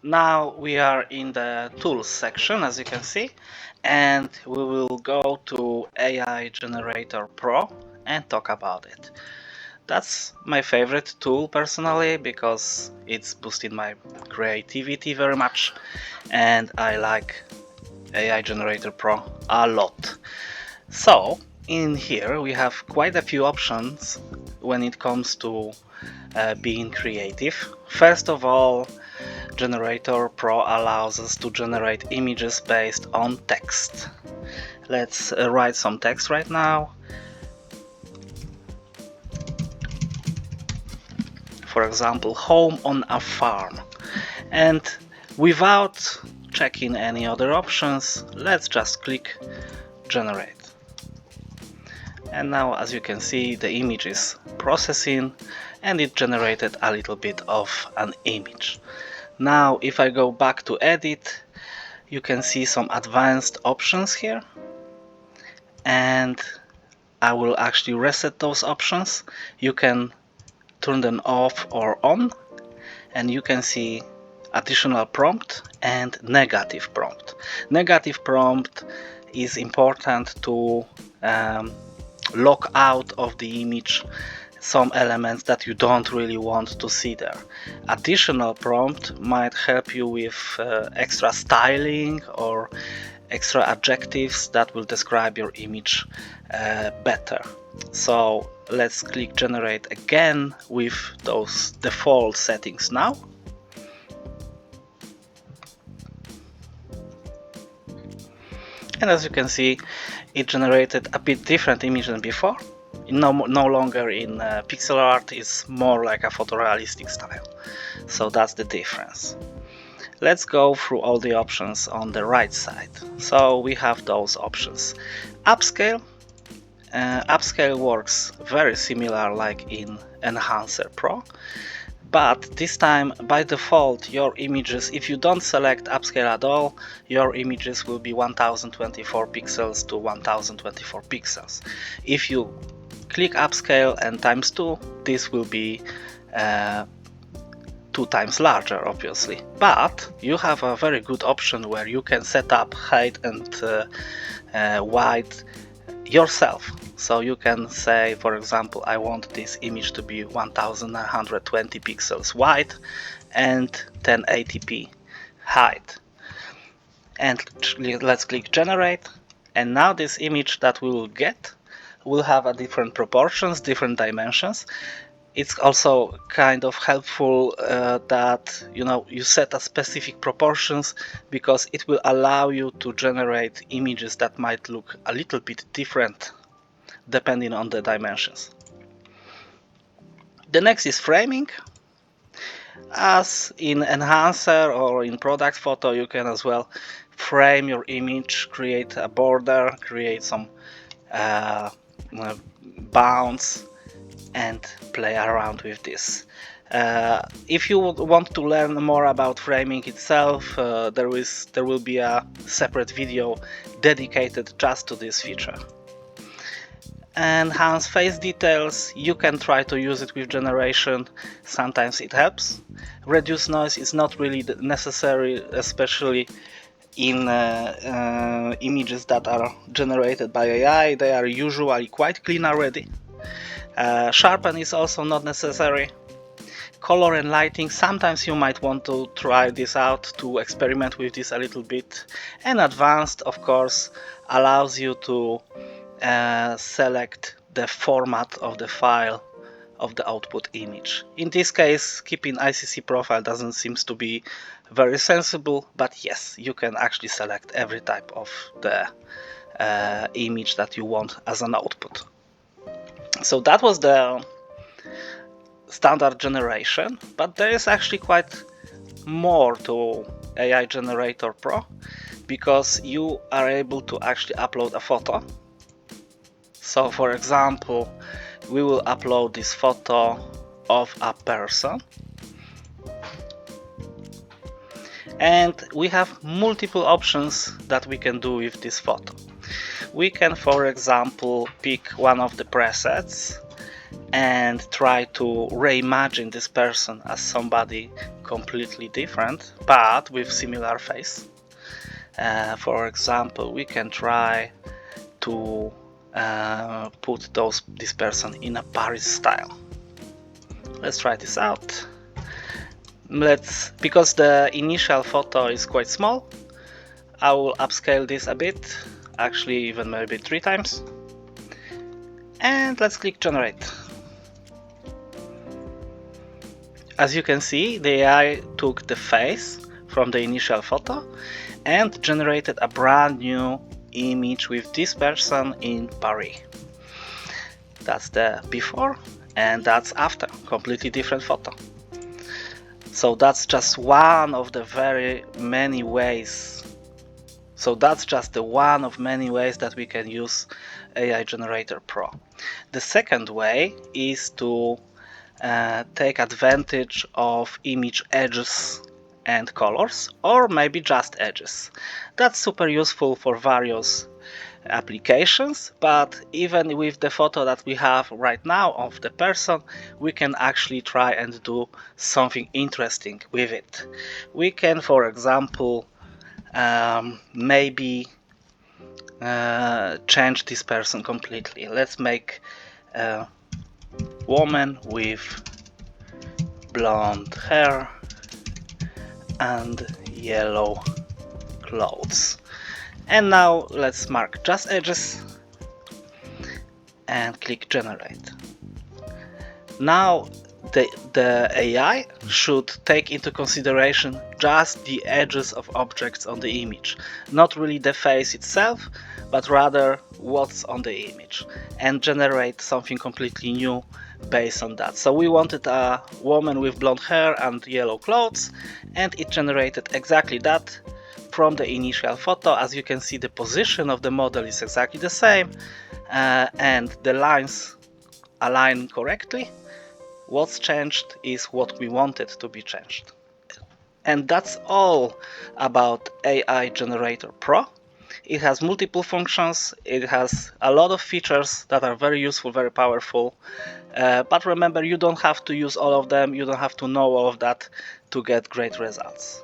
Now we are in the tools section, as you can see, and we will go to AI Generator Pro and talk about it. That's my favorite tool personally because it's boosting my creativity very much, and I like AI Generator Pro a lot. So in here we have quite a few options when it comes to being creative. First of all, Generator Pro allows us to generate images based on text. Let's write some text right now. For example, home on a farm. And without checking any other options, let's just click generate. And now, as you can see, the image is processing and it generated a little bit of an image. Now, if I go back to edit, you can see some advanced options here, and I will actually reset those options. You can turn them off or on, and you can see additional prompt and negative prompt. Negative prompt is important to lock out of the image some elements that you don't really want to see there. Additional prompt might help you with extra styling or extra adjectives that will describe your image better. So let's click generate again with those default settings now. And as you can see, it generated a bit different image than before. No longer in pixel art, it's more like a photorealistic style. So that's the difference. Let's go through all the options on the right side. So we have those options. Upscale. Upscale works very similar like in Enhancer Pro. But this time, by default, your images, if you don't select upscale at all, your images will be 1024 pixels to 1024 pixels. If you click upscale and times 2, this will be 2 times larger, obviously. But you have a very good option where you can set up height and width yourself. So you can say, for example, I want this image to be 1920 pixels wide and 1080p height. And let's click generate. And now this image that we will get will have a different proportions, different dimensions. It's also kind of helpful that you set a specific proportions, because it will allow you to generate images that might look a little bit different depending on the dimensions. The next is framing. As in Enhancer or in product photo, you can as well frame your image, create a border, create some bounds, and play around with this. If you want to learn more about framing itself, there will be a separate video dedicated just to this feature. Enhance face details. You can try to use it with generation. Sometimes it helps. Reduce noise is not really necessary, especially in images that are generated by AI. They are usually quite clean already. Sharpen is also not necessary. Color and lighting, sometimes you might want to try this out to experiment with this a little bit. And advanced, of course, allows you to select the format of the file of the output image. In this case, keeping ICC profile doesn't seem to be very sensible, but yes, you can actually select every type of the image that you want as an output. So that was the standard generation, but there is actually quite more to AI Generator Pro, because you are able to actually upload a photo. So for example, we will upload this photo of a person, and we have multiple options that we can do with this photo. We can, for example, pick one of the presets and try to reimagine this person as somebody completely different but with similar face. For example, we can try to put this person in a Paris style. Let's try this out. Because the initial photo is quite small, I will upscale this a bit, actually even maybe 3 times. And let's click generate. As you can see, the AI took the face from the initial photo and generated a brand new image with this person in Paris. That's the before and that's after, completely different photo. So that's just one of the very many ways. So that's just the one of many ways that we can use AI Generator Pro. The second way is to take advantage of image edges and colors, or maybe just edges. That's super useful for various applications, but even with the photo that we have right now of the person, we can actually try and do something interesting with it. We can, for example, maybe change this person completely. Let's make a woman with blonde hair and yellow clothes. And now let's mark just edges and click generate. Now the AI should take into consideration just the edges of objects on the image, not really the face itself, but rather what's on the image, and generate something completely new based on that. So we wanted a woman with blonde hair and yellow clothes, and it generated exactly that from the initial photo. As you can see, the position of the model is exactly the same, and the lines align correctly. What's changed is what we wanted to be changed. And that's all about AI Generator Pro. It has multiple functions, it has a lot of features that are very useful, very powerful. But remember, you don't have to use all of them, you don't have to know all of that to get great results.